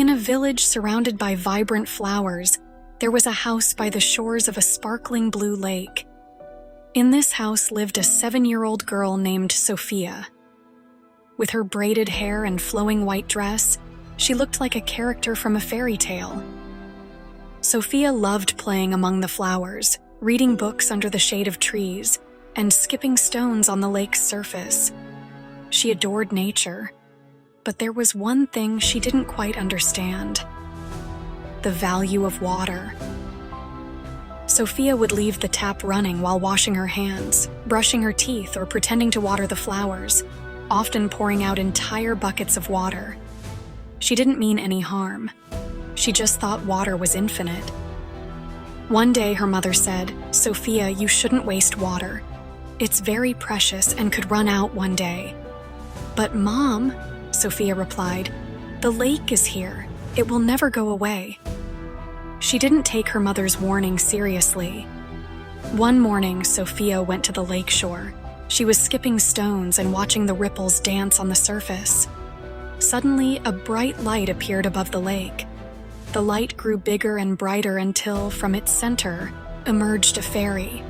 In a village surrounded by vibrant flowers, there was a house by the shores of a sparkling blue lake. In this house lived a 7-year-old girl named Sophia. With her braided hair and flowing white dress, she looked like a character from a fairy tale. Sophia loved playing among the flowers, reading books under the shade of trees, and skipping stones on the lake's surface. She adored nature, but there was one thing she didn't quite understand: the value of water. Sophia would leave the tap running while washing her hands, brushing her teeth, or pretending to water the flowers, often pouring out entire buckets of water. She didn't mean any harm. She just thought water was infinite. One day her mother said, "Sophia, you shouldn't waste water. It's very precious and could run out one day." "But Mom," Sophia replied, "the lake is here. It will never go away." She didn't take her mother's warning seriously. One morning, Sophia went to the lake shore. She was skipping stones and watching the ripples dance on the surface. Suddenly, a bright light appeared above the lake. The light grew bigger and brighter until, from its center, emerged a fairy.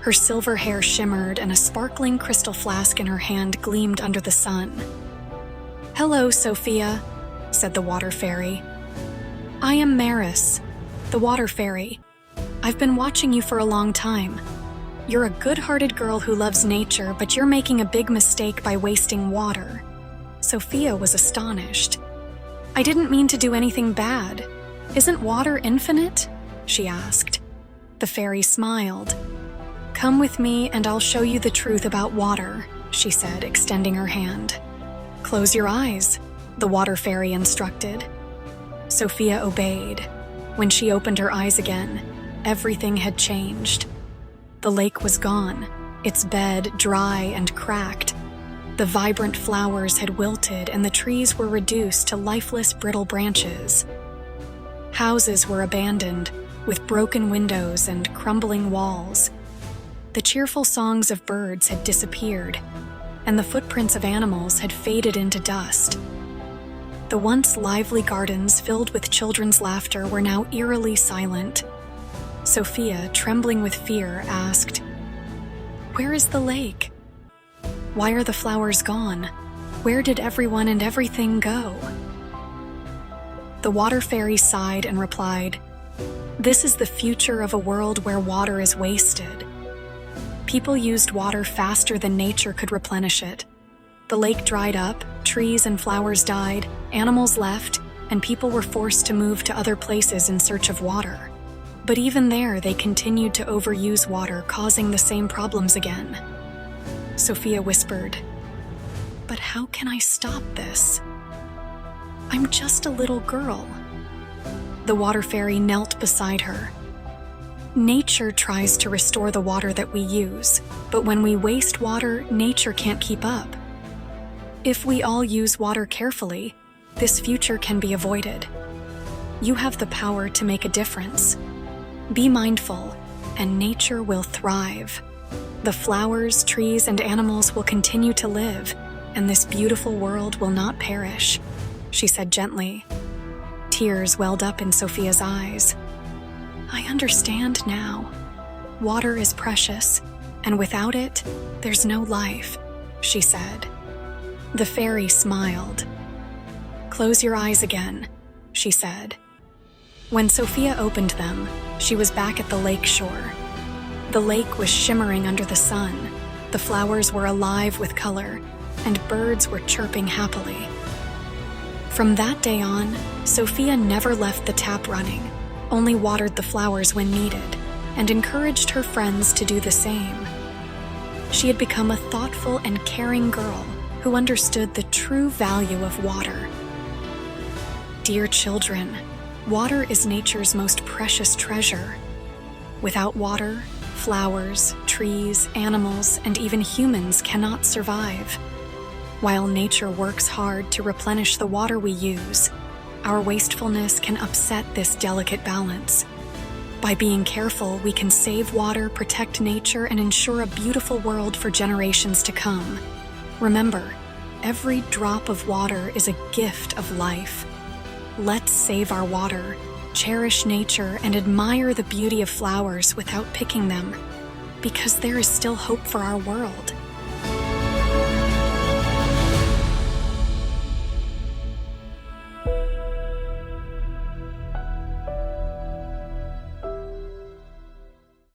Her silver hair shimmered and a sparkling crystal flask in her hand gleamed under the sun. "Hello, Sophia," said the water fairy. "I am Maris, the water fairy. I've been watching you for a long time. You're a good-hearted girl who loves nature, but you're making a big mistake by wasting water." Sophia was astonished. "I didn't mean to do anything bad. Isn't water infinite?" she asked. The fairy smiled. "Come with me and I'll show you the truth about water," she said, extending her hand. "Close your eyes," the water fairy instructed. Sophia obeyed. When she opened her eyes again, everything had changed. The lake was gone, its bed dry and cracked. The vibrant flowers had wilted and the trees were reduced to lifeless, brittle branches. Houses were abandoned, with broken windows and crumbling walls. The cheerful songs of birds had disappeared, and the footprints of animals had faded into dust. The once lively gardens filled with children's laughter were now eerily silent. Sophia, trembling with fear, asked, "Where is the lake? Why are the flowers gone? Where did everyone and everything go?" The water fairy sighed and replied, "This is the future of a world where water is wasted. People used water faster than nature could replenish it. The lake dried up, trees and flowers died, animals left, and people were forced to move to other places in search of water. But even there, they continued to overuse water, causing the same problems again." Sophia whispered, "But how can I stop this? I'm just a little girl." The water fairy knelt beside her. "Nature tries to restore the water that we use, but when we waste water, nature can't keep up. If we all use water carefully, this future can be avoided. You have the power to make a difference. Be mindful, and nature will thrive. The flowers, trees, and animals will continue to live, and this beautiful world will not perish," she said gently. Tears welled up in Sophia's eyes. "I understand now. Water is precious, and without it, there's no life," she said. The fairy smiled. "Close your eyes again," she said. When Sophia opened them, she was back at the lake shore. The lake was shimmering under the sun, the flowers were alive with color, and birds were chirping happily. From that day on, Sophia never left the tap running, only watered the flowers when needed, and encouraged her friends to do the same. She had become a thoughtful and caring girl who understood the true value of water. Dear children, water is nature's most precious treasure. Without water, flowers, trees, animals, and even humans cannot survive. While nature works hard to replenish the water we use, our wastefulness can upset this delicate balance. By being careful, we can save water, protect nature, and ensure a beautiful world for generations to come. Remember, every drop of water is a gift of life. Let's save our water, cherish nature, and admire the beauty of flowers without picking them, because there is still hope for our world.